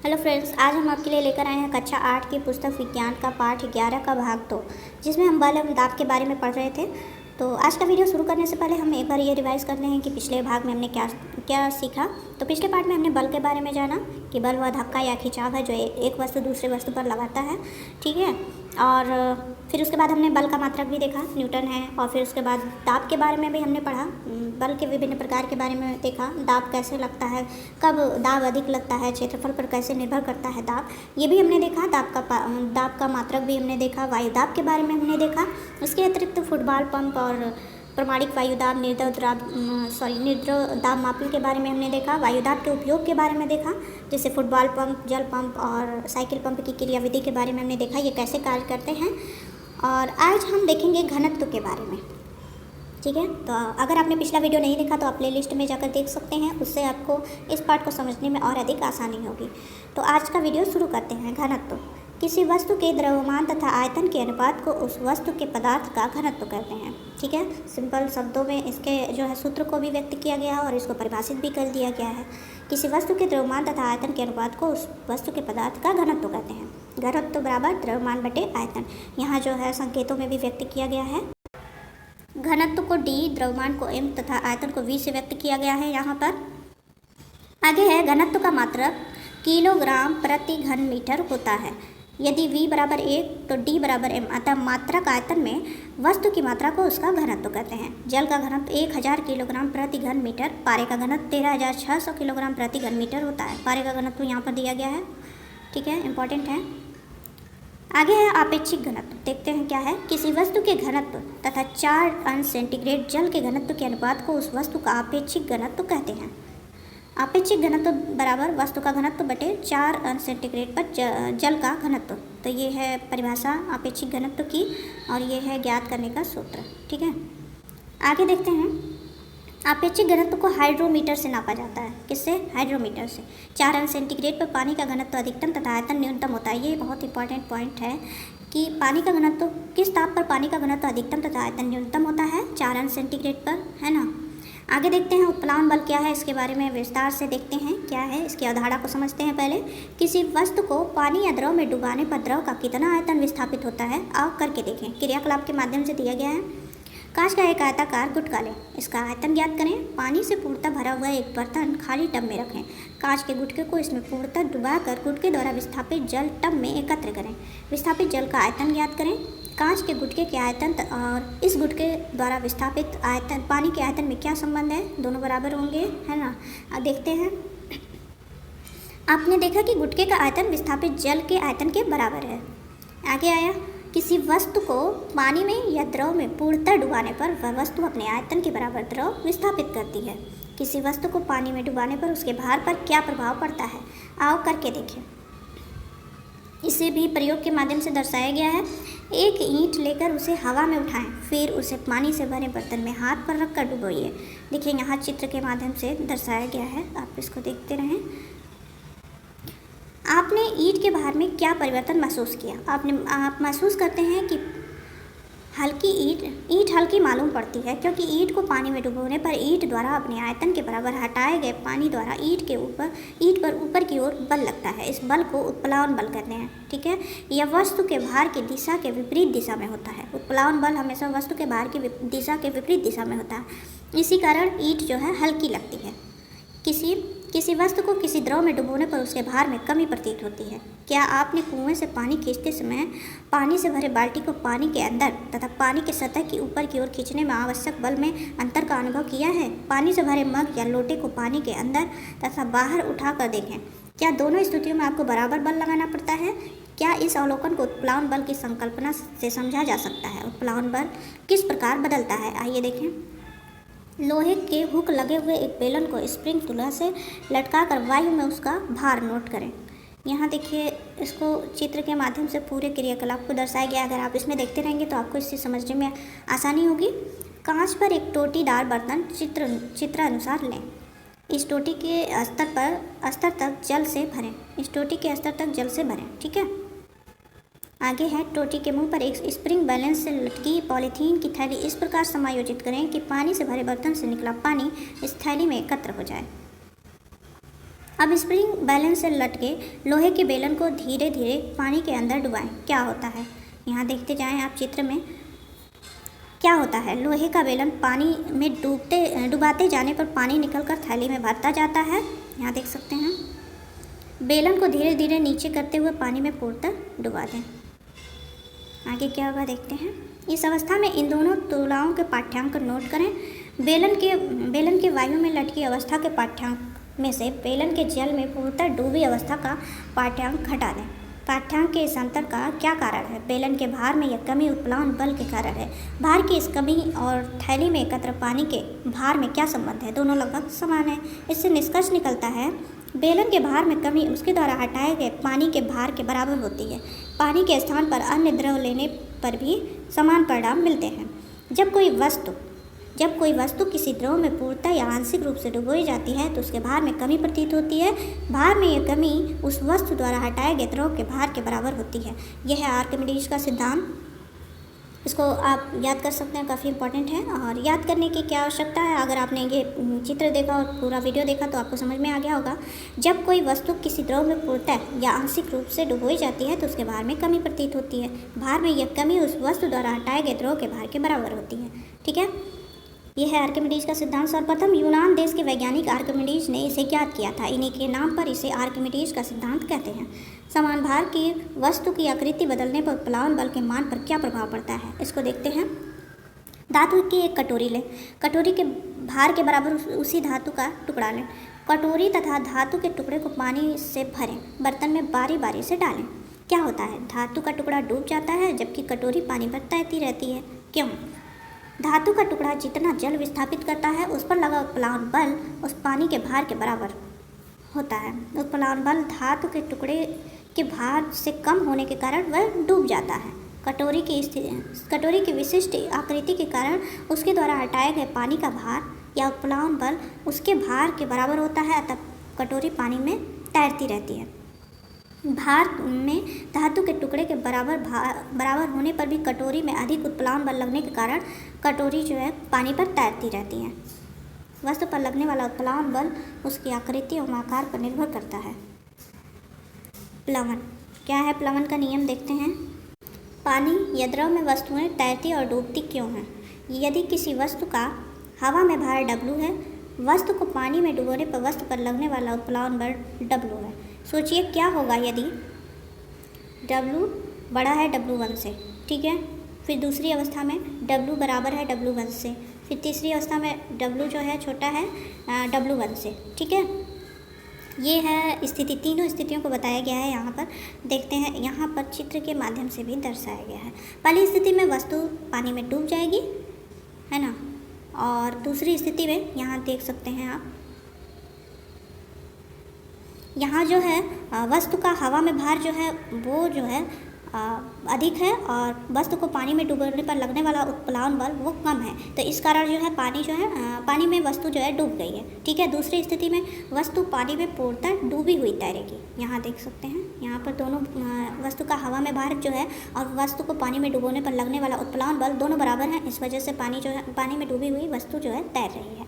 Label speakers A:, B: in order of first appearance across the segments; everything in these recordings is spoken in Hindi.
A: हेलो फ्रेंड्स, आज हम आपके लिए लेकर आए हैं कक्षा 8 की पुस्तक विज्ञान का पाठ 11 का भाग 2, जिसमें हम बल एवं दाब के बारे में पढ़ रहे थे। तो आज का वीडियो शुरू करने से पहले हम एक बार ये रिवाइज करते हैं कि पिछले भाग में हमने क्या क्या सीखा। तो पिछले पार्ट में हमने बल के बारे में जाना कि बल वह धक्का या खिंचाव है जो एक वस्तु दूसरे वस्तु पर लगाता है, ठीक है। और फिर उसके बाद हमने बल का मात्रक भी देखा, न्यूटन है। और फिर उसके बाद दाब के बारे में भी हमने पढ़ा, बल के विभिन्न प्रकार के बारे में देखा, दाब कैसे लगता है, कब दाब अधिक लगता है, क्षेत्रफल पर कैसे निर्भर करता है दाब, ये भी हमने देखा। दाब का मात्रक भी हमने देखा, वायु दाब के बारे में हमने देखा। इसके अतिरिक्त फुटबॉल पंप और प्रमाणिक वायु दाब, निर्द्रव दाब मापी के बारे में हमने देखा। वायु दाब के उपयोग के बारे में देखा, जैसे फुटबॉल पंप, जल पंप और साइकिल पंप की क्रियाविधि के बारे में हमने देखा, ये कैसे कार्य करते हैं। और आज हम देखेंगे घनत्व के बारे में, ठीक है। तो अगर आपने पिछला वीडियो नहीं देखा तो आप प्ले लिस्ट में जाकर देख सकते हैं, उससे आपको इस पाठ को समझने में और अधिक आसानी होगी। तो आज का वीडियो शुरू करते हैं। घनत्व किसी वस्तु के द्रव्यमान तथा आयतन के अनुपात को उस वस्तु के पदार्थ का घनत्व कहते हैं, ठीक है। सिंपल शब्दों में इसके जो है सूत्र को भी व्यक्त किया गया है और इसको परिभाषित भी कर दिया गया है। किसी वस्तु के द्रव्यमान तथा आयतन के अनुपात को उस वस्तु के पदार्थ का घनत्व कहते हैं। घनत्व बराबर द्रव्यमान बटे आयतन, यहाँ जो है संकेतों में भी व्यक्त किया गया है। घनत्व को d, द्रव्यमान को m तथा आयतन को v से व्यक्त किया गया है यहाँ पर। आगे है घनत्व का मात्रक किलोग्राम प्रति घन मीटर होता है। यदि v बराबर 1 तो d बराबर m, अतः मात्रक आयतन में वस्तु की मात्रा को उसका घनत्व कहते हैं। जल का घनत्व 1000 किलोग्राम प्रति घन मीटर, पारे का घनत्व 13600 किलोग्राम प्रति घन मीटर होता है। पारे का घनत्व यहाँ पर दिया गया है, ठीक है, इंपॉर्टेंट है। आगे है आपेक्षिक घनत्व। देखते हैं क्या है। किसी वस्तु के घनत्व तथा 4 अंश सेंटीग्रेड जल के घनत्व के अनुपात को उस वस्तु का आपेक्षिक घनत्व कहते हैं। आपेक्षिक घनत्व बराबर वस्तु का घनत्व बटे 4 अंश सेंटीग्रेड पर जल का घनत्व। तो ये है परिभाषा आपेक्षिक घनत्व की और ये है ज्ञात करने का सूत्र, ठीक है। आगे देखते हैं। आपेक्षिक घनत्व को हाइड्रोमीटर से नापा जाता है। किससे? हाइड्रोमीटर से। 4 अंश सेंटीग्रेड पर पानी का घनत्व अधिकतम तथा आयतन न्यूनतम होता है। ये बहुत इंपॉर्टेंट पॉइंट है कि पानी का घनत्व, किस ताप पर पानी का घनत्व अधिकतम तथा आयतन न्यूनतम होता है? 4 अंश सेंटीग्रेड पर, है ना। आगे देखते हैं उत्प्लावन बल क्या है, इसके बारे में विस्तार से देखते हैं क्या है। इसकी अवधारणा को समझते हैं पहले। किसी वस्तु को पानी या द्रव में डुबाने पर द्रव का कितना आयतन विस्थापित होता है, आओ करके देखें। क्रियाकलाप के माध्यम से दिया गया है। कांच का एक आयताकार गुटका लें, इसका आयतन ज्ञात करें। पानी से पूर्णतः भरा हुआ एक बर्तन खाली टब में रखें। कांच के गुटके को इसमें पूर्णतः डुबाकर गुटके द्वारा विस्थापित जल टब में एकत्र करें। विस्थापित जल का आयतन ज्ञात करें। कांच के गुटके के आयतन और इस गुटके द्वारा विस्थापित आयतन, पानी के आयतन में क्या संबंध है? दोनों बराबर होंगे, है ना। अब देखते हैं। आपने देखा कि गुटके का आयतन विस्थापित जल के आयतन के बराबर है। आगे आया, किसी वस्तु को पानी में या द्रव में पूर्णतः डुबाने पर वह वस्तु अपने आयतन के बराबर द्रव विस्थापित करती है। किसी वस्तु को पानी में डुबाने पर उसके भार पर क्या प्रभाव पड़ता है, आओ करके देखें। इसे भी प्रयोग के माध्यम से दर्शाया गया है। एक ईंट लेकर उसे हवा में उठाएं, फिर उसे पानी से भरे बर्तन में हाथ पर रखकर डुबोइए। देखिए यहाँ चित्र के माध्यम से दर्शाया गया है, आप इसको देखते रहें। आपने ईंट के भार में क्या परिवर्तन महसूस किया? आप महसूस करते हैं कि हल्की ईंट हल्की मालूम पड़ती है, क्योंकि ईंट को पानी में डुबोने पर ईंट द्वारा अपने आयतन के बराबर हटाए गए पानी द्वारा ईंट पर ऊपर की ओर बल लगता है। इस बल को उत्प्लावन बल कहते हैं, ठीक है। यह वस्तु के भार की दिशा के विपरीत दिशा में होता है। उत्प्लावन बल हमेशा वस्तु के भार की दिशा के विपरीत दिशा में होता है। इसी कारण ईंट जो है हल्की लगती है। किसी वस्तु को किसी द्रव में डुबोने पर उसके भार में कमी प्रतीत होती है। क्या आपने कुएं से पानी खींचते समय पानी से भरे बाल्टी को पानी के अंदर तथा पानी के सतह की ऊपर की ओर खींचने में आवश्यक बल में अंतर का अनुभव किया है? पानी से भरे मग या लोटे को पानी के अंदर तथा बाहर उठा कर देखें। क्या दोनों स्थितियों में आपको बराबर बल लगाना पड़ता है? क्या इस अवलोकन को उत्प्लावन बल की संकल्पना से समझा जा सकता है? उत्प्लावन बल किस प्रकार बदलता है, आइए देखें। लोहे के हुक लगे हुए एक बेलन को स्प्रिंग तुला से लटकाकर वायु में उसका भार नोट करें। यहाँ देखिए, इसको चित्र के माध्यम से पूरे क्रियाकलाप को दर्शाया गया। अगर आप इसमें देखते रहेंगे तो आपको इससे समझने में आसानी होगी। कांच पर एक टोटीदार बर्तन चित्रानुसार लें। इस टोटी के स्तर तक जल से भरें। इस टोटी के स्तर तक जल से भरें, ठीक है। आगे है, टोटी के मुंह पर एक स्प्रिंग बैलेंस से लटकी पॉलीथीन की थैली इस प्रकार समायोजित करें कि पानी से भरे बर्तन से निकला पानी इस थैली में एकत्र हो जाए। अब स्प्रिंग बैलेंस से लटके लोहे के बेलन को धीरे धीरे पानी के अंदर डुबाएं। क्या होता है, यहाँ देखते जाएं आप चित्र में। क्या होता है, लोहे का बेलन पानी में डुबाते जाने पर पानी निकलकर थैली में भरता जाता है। यहाँ देख सकते हैं। बेलन को धीरे धीरे नीचे करते हुए पानी में पूर्णतः डुबा दें। आगे क्या होगा देखते हैं। इस अवस्था में इन दोनों तुलनाओं के पाठ्यांक को नोट करें। बेलन के वायु में लटकी अवस्था के पाठ्यांक में से बेलन के जल में पूर्णतः डूबी अवस्था का पाठ्यांक घटा दें। पाठ्यांक के इस अंतर का क्या कारण है? बेलन के भार में यह कमी उत्प्लावन बल के कारण है। भार की इस कमी और थैली में एकत्र पानी के भार में क्या संबंध है? दोनों लगभग समान है। इससे निष्कर्ष निकलता है बेलन के भार में कमी उसके द्वारा हटाए गए पानी के भार के बराबर होती है। पानी के स्थान पर अन्य द्रव लेने पर भी समान परिणाम मिलते हैं। जब कोई वस्तु किसी द्रव में पूर्णतः या आंशिक रूप से डुबोई जाती है तो उसके भार में कमी प्रतीत होती है। भार में यह कमी उस वस्तु द्वारा हटाए गए द्रव के भार के बराबर होती है। यह है आर्किमिडीज का सिद्धांत। इसको आप याद कर सकते हैं, काफ़ी इंपॉर्टेंट है। और याद करने की क्या आवश्यकता है, अगर आपने ये चित्र देखा और पूरा वीडियो देखा तो आपको समझ में आ गया होगा। जब कोई वस्तु किसी द्रव में पूर्णतः या आंशिक रूप से डुबोई जाती है तो उसके भार में कमी प्रतीत होती है। भार में यह कमी उस वस्तु द्वारा हटाए गए द्रव के भार के बराबर होती है। ठीक है, यह है आर्किमिडीज का सिद्धांत। सर्वप्रथम यूनान देश के वैज्ञानिक आर्किमिडीज ने इसे ज्ञात किया था। इन्हीं के नाम पर इसे आर्किमिडीज का सिद्धांत कहते हैं। समान भार की वस्तु की आकृति बदलने पर उत्प्लावन बल के मान पर क्या प्रभाव पड़ता है, इसको देखते हैं। धातु की एक कटोरी लें। कटोरी के भार के बराबर उसी धातु का टुकड़ा लें। कटोरी तथा धातु के टुकड़े को पानी से भरें। बर्तन में बारी बारी से डालें। क्या होता है, धातु का टुकड़ा डूब जाता है जबकि कटोरी पानी पर तैरती रहती है। क्यों? धातु का टुकड़ा जितना जल विस्थापित करता है उस पर लगा उत्प्लावन बल उस पानी के भार के बराबर होता है। उत्प्लावन बल धातु के टुकड़े के भार से कम होने के कारण वह डूब जाता है। कटोरी की विशिष्ट आकृति के कारण उसके द्वारा हटाए गए पानी का भार या उत्प्लावन बल उसके भार के बराबर होता है, अतः कटोरी पानी में तैरती रहती है। भार में धातु के टुकड़े के बराबर होने पर भी कटोरी में अधिक उत्प्लावन बल लगने के कारण कटोरी जो है पानी पर तैरती रहती है। वस्तु पर लगने वाला उत्प्लावन बल उसकी आकृति और आकार पर निर्भर करता है। प्लवन क्या है? प्लवन का नियम देखते हैं। पानी या द्रव में वस्तुएं तैरती और डूबती क्यों हैं? यदि किसी वस्तु का हवा में भार W है, वस्तु को पानी में डुबोने पर वस्तु पर लगने वाला उत्प्लावन बल W है। सोचिए क्या होगा यदि W बड़ा है W1 से। ठीक है, फिर दूसरी अवस्था में W बराबर है W1 से, फिर तीसरी अवस्था में W जो है छोटा है W1 से। ठीक है, ये है स्थिति। तीनों स्थितियों को बताया गया है। यहाँ पर देखते हैं, यहाँ पर चित्र के माध्यम से भी दर्शाया गया है। पहली स्थिति में वस्तु पानी में डूब जाएगी, है ना, और दूसरी स्थिति में यहाँ देख सकते हैं आप, यहाँ जो है वस्तु का हवा में भार जो है वो जो है अधिक है और वस्तु को पानी में डुबोने पर लगने वाला उत्प्लावन बल वो कम है। तो इस कारण जो है पानी में वस्तु जो है डूब गई है। ठीक है, दूसरी स्थिति में वस्तु पानी में पूर्णतः डूबी हुई तैरेगी। यहाँ देख सकते हैं, यहाँ पर दोनों वस्तु का हवा में भार जो है और वस्तु को पानी में डुबोने पर लगने वाला उत्प्लावन बल दोनों बराबर हैं। इस वजह से पानी में डूबी हुई वस्तु जो है तैर रही है।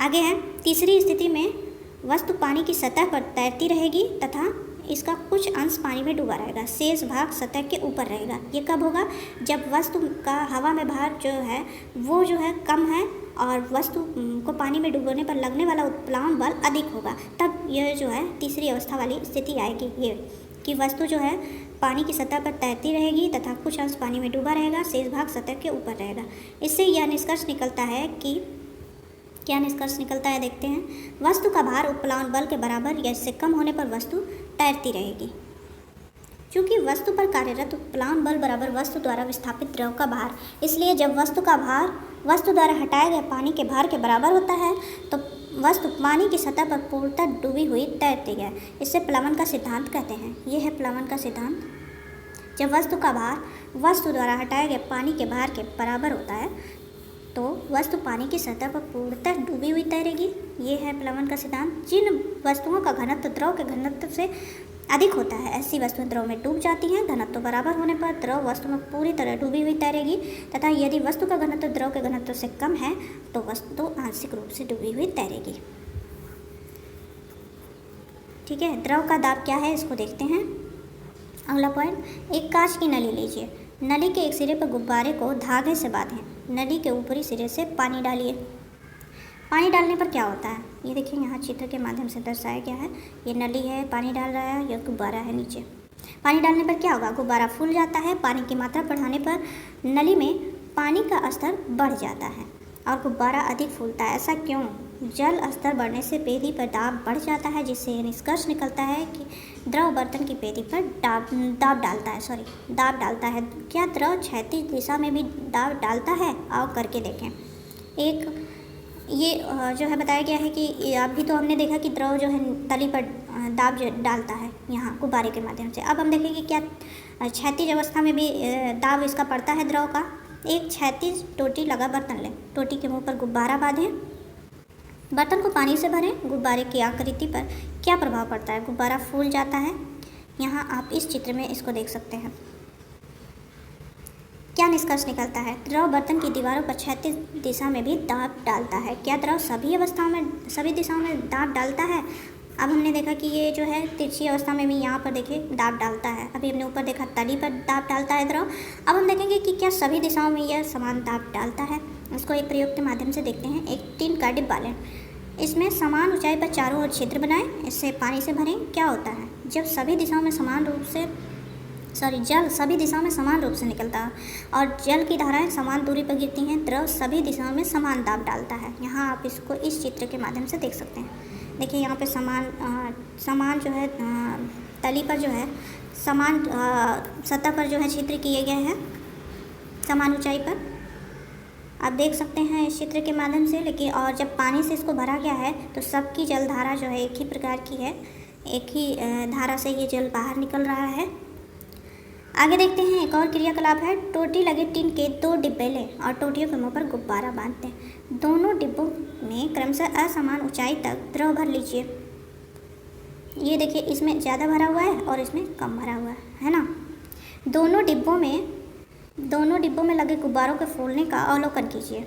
A: आगे है तीसरी स्थिति में वस्तु पानी की सतह पर तैरती रहेगी तथा इसका कुछ अंश पानी में डूबा रहेगा, शेष भाग सतह के ऊपर रहेगा। ये कब होगा? जब वस्तु का हवा में भार जो है वो जो है कम है और वस्तु को पानी में डुबोने पर लगने वाला उत्प्लावन बल अधिक होगा, तब यह जो है तीसरी अवस्था वाली स्थिति आएगी, ये कि वस्तु जो है पानी की सतह पर तैरती रहेगी तथा कुछ अंश पानी में डूबा रहेगा, शेष भाग सतह के ऊपर रहेगा। इससे यह निष्कर्ष निकलता है कि क्या निष्कर्ष निकलता है देखते हैं। वस्तु का भार उत्प्लावन बल के बराबर या इससे कम होने पर वस्तु तैरती रहेगी। चूँकि वस्तु पर कार्यरत उत्प्लावन बल बराबर वस्तु द्वारा विस्थापित द्रव का भार, इसलिए जब वस्तु का भार वस्तु द्वारा हटाए गए पानी के भार के बराबर होता है तो वस्तु पानी की सतह पर पूर्णतः डूबी हुई तैरती है। इससे प्लवन का सिद्धांत कहते हैं। ये है प्लवन का सिद्धांत। जब वस्तु का भार वस्तु द्वारा हटाए गए पानी के भार के बराबर होता है तो वस्तु पानी की सतह पर पूर्णतः डूबी हुई तैरेगी। ये है प्लवन का सिद्धांत। जिन वस्तुओं का घनत्व द्रव के घनत्व से अधिक होता है ऐसी वस्तुएं द्रव में डूब जाती हैं। घनत्व बराबर होने पर द्रव वस्तु में पूरी तरह डूबी हुई तैरेगी तथा यदि वस्तु का घनत्व द्रव के घनत्व से कम है तो वस्तु आंशिक रूप से डूबी हुई तैरेगी। ठीक है। द्रव का दाब क्या है इसको देखते हैं। अगला पॉइंट, एक कांच की नली लीजिए। नली के एक सिरे पर गुब्बारे को धागे से बांधें। नली के ऊपरी सिरे से पानी डालिए। पानी डालने पर क्या होता है, ये देखिए यहाँ चित्र के माध्यम से दर्शाया गया है। ये नली है, पानी डाल रहा है, यह गुब्बारा है नीचे। पानी डालने पर क्या होगा, गुब्बारा फूल जाता है। पानी की मात्रा बढ़ाने पर नली में पानी का स्तर बढ़ जाता है और गुब्बारा अधिक फूलता है। ऐसा क्यों? जल स्तर बढ़ने से पेदी पर दाब बढ़ जाता है, जिससे यह निष्कर्ष निकलता है कि द्रव बर्तन की पेदी पर दाब डालता है। क्या द्रव क्षैतिज दिशा में भी दाब डालता है? आओ करके देखें। एक ये जो है बताया गया है कि अभी तो हमने देखा कि द्रव जो है तली पर दाब डालता है यहाँ गुब्बारे के माध्यम से। अब हम देखेंगे कि क्या क्षैतिज अवस्था में भी दाब इसका पड़ता है द्रव का। एक क्षैतिज टोटी लगा बर्तन लें। टोटी के मुंह पर गुब्बारा बांधें। बर्तन को पानी से भरें। गुब्बारे की आकृति पर क्या प्रभाव पड़ता है, गुब्बारा फूल जाता है। यहाँ आप इस चित्र में इसको देख सकते हैं। क्या निष्कर्ष निकलता है, द्रव बर्तन की दीवारों पर क्षैतिज दिशा में भी दाब डालता है। क्या द्रव सभी दिशाओं में दाब डालता है? अब हमने देखा कि ये जो है तिरछी अवस्था में भी यहाँ पर देखिए दाब डालता है। अभी हमने ऊपर देखा तली पर दाब डालता है द्रव। अब हम देखेंगे कि क्या सभी दिशाओं में यह समान दाब डालता है। इसको एक प्रयोग के माध्यम से देखते हैं। एक टीन का डिब्बा लें। इसमें समान ऊंचाई पर चारों ओर छिद्र बनाएं। इससे पानी से भरें। क्या होता है, जब सभी दिशाओं में जल सभी दिशाओं में समान रूप से निकलता है और जल की धाराएं समान दूरी पर गिरती हैं, द्रव सभी दिशाओं में समान दाब डालता है। यहाँ आप इसको इस चित्र के माध्यम से देख सकते हैं। देखिए यहाँ पे समान जो है तली पर जो है समान सतह पर जो है छिद्र किए गए हैं समान ऊंचाई पर, आप देख सकते हैं इस चित्र के माध्यम से। लेकिन और जब पानी से इसको भरा गया है तो सबकी जल धारा जो है एक ही प्रकार की है, एक ही धारा से ये जल बाहर निकल रहा है। आगे देखते हैं, एक और क्रियाकलाप है। टोटी लगे टीन के 2 डिब्बे लें और टोटियों के मुंह पर गुब्बारा बांधते हैं। दोनों डिब्बों में क्रमशः असमान ऊंचाई तक द्रव भर लीजिए। ये देखिए इसमें ज़्यादा भरा हुआ है और इसमें कम भरा हुआ है ना। दोनों डिब्बों में लगे गुब्बारों के फूलने का अवलोकन कीजिए।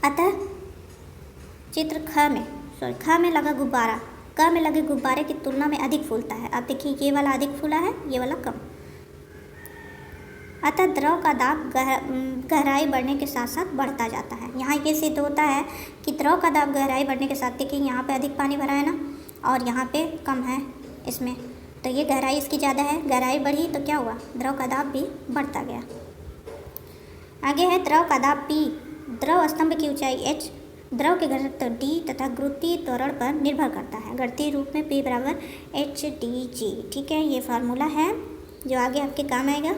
A: अतः चित्र ख में लगा गुब्बारा क में लगे गुब्बारे की तुलना में अधिक फूलता है। अब देखिए ये वाला अधिक फूला है, ये वाला कम। अतः द्रव का दाब गहराई बढ़ने के साथ साथ बढ़ता जाता है। यहाँ ये सिद्ध होता है कि द्रव का दाब गहराई बढ़ने के साथ, देखिए यहाँ पे अधिक पानी भरा है ना और यहाँ पे कम है इसमें, तो ये गहराई इसकी ज़्यादा है। गहराई बढ़ी तो क्या हुआ, द्रव का दाब भी बढ़ता गया। आगे है द्रव का दाब P। द्रव स्तंभ की ऊंचाई H द्रव के घनत्व D तथा गुरुत्वीय त्वरण पर निर्भर करता है। गणितीय रूप में P बराबर HDG। ठीक है, ये फार्मूला है जो आगे आपके काम आएगा।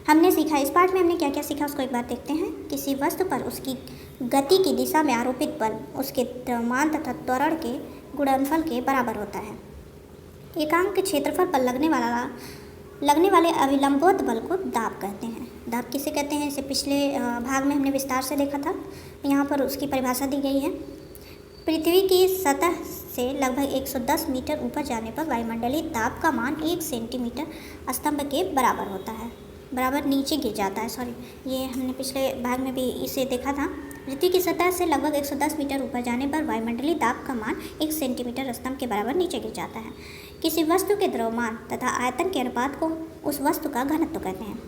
A: हमने सीखा, इस पार्ट में हमने क्या क्या सीखा उसको एक बार देखते हैं। किसी वस्तु पर उसकी गति की दिशा में आरोपित बल उसके द्रव्यमान तथा त्वरण के गुणनफल के बराबर होता है। एकांक के क्षेत्रफल पर लगने वाले अविलंबोत बल को दाब कहते हैं। दाब किसे कहते हैं, इसे पिछले भाग में हमने विस्तार से देखा था। यहाँ पर उसकी परिभाषा दी गई है। पृथ्वी की सतह से लगभग 110 मीटर ऊपर जाने पर वायुमंडलीय दाब का मान 1 सेंटीमीटर स्तंभ के बराबर होता है, बराबर नीचे गिर जाता है। ये हमने पिछले भाग में भी इसे देखा था। पृथ्वी की सतह से लगभग 110 मीटर ऊपर जाने पर वायुमंडलीय दाब का मान 1 सेंटीमीटर स्तंभ के बराबर नीचे गिर जाता है। किसी वस्तु के द्रव्यमान तथा आयतन के अनुपात को उस वस्तु का घनत्व कहते हैं।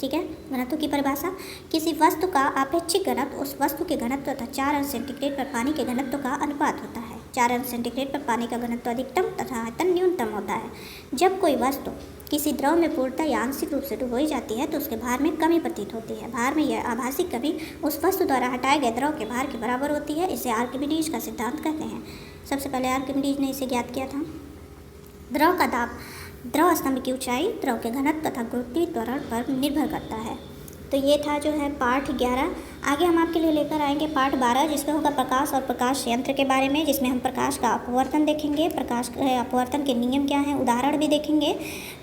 A: ठीक है, घनत्व की परिभाषा, किसी वस्तु का आपेक्षिक घनत्व उस वस्तु के घनत्व तथा 4 अंश सेंटीग्रेड पर पानी के घनत्व का अनुपात होता है। 4 अंश सेंटीग्रेड पर पानी का घनत्व अधिकतम तथा आयतन न्यूनतम होता है। जब कोई वस्तु किसी द्रव में पूर्णतः या आंशिक रूप से डुबोई जाती है तो उसके भार में कमी प्रतीत होती है। भार में यह आभासी कमी उस वस्तु द्वारा हटाए गए द्रव के भार के बराबर होती है। इसे आर्किमिडीज का सिद्धांत कहते हैं। सबसे पहले आर्किमिडीज ने इसे ज्ञात किया था। द्रव का दाब द्रव स्तंभ की ऊंचाई द्रव के घनत्व तथा गुरुत्वीय त्वरण पर निर्भर करता है। तो ये था जो है पाठ 11। आगे हम आपके लिए लेकर आएंगे पाठ 12, जिसमें होगा प्रकाश और प्रकाश यंत्र के बारे में, जिसमें हम प्रकाश का अपवर्तन देखेंगे, प्रकाश अपवर्तन के नियम क्या हैं, उदाहरण भी देखेंगे,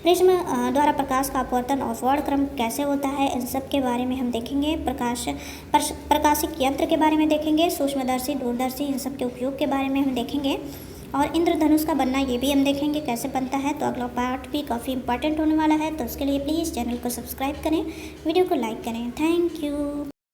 A: प्रिज्म द्वारा प्रकाश का अपवर्तन और वर्णक्रम कैसे होता है, इन सब के बारे में हम देखेंगे। प्रकाशिक यंत्र के बारे में देखेंगे, सूक्ष्मदर्शी, दूरदर्शी, इन सब के उपयोग के बारे में हम देखेंगे और इंद्रधनुष का बनना ये भी हम देखेंगे कैसे बनता है। तो अगला पार्ट भी काफ़ी इंपॉर्टेंट होने वाला है, तो उसके लिए प्लीज़ चैनल को सब्सक्राइब करें, वीडियो को लाइक करें। Thank you.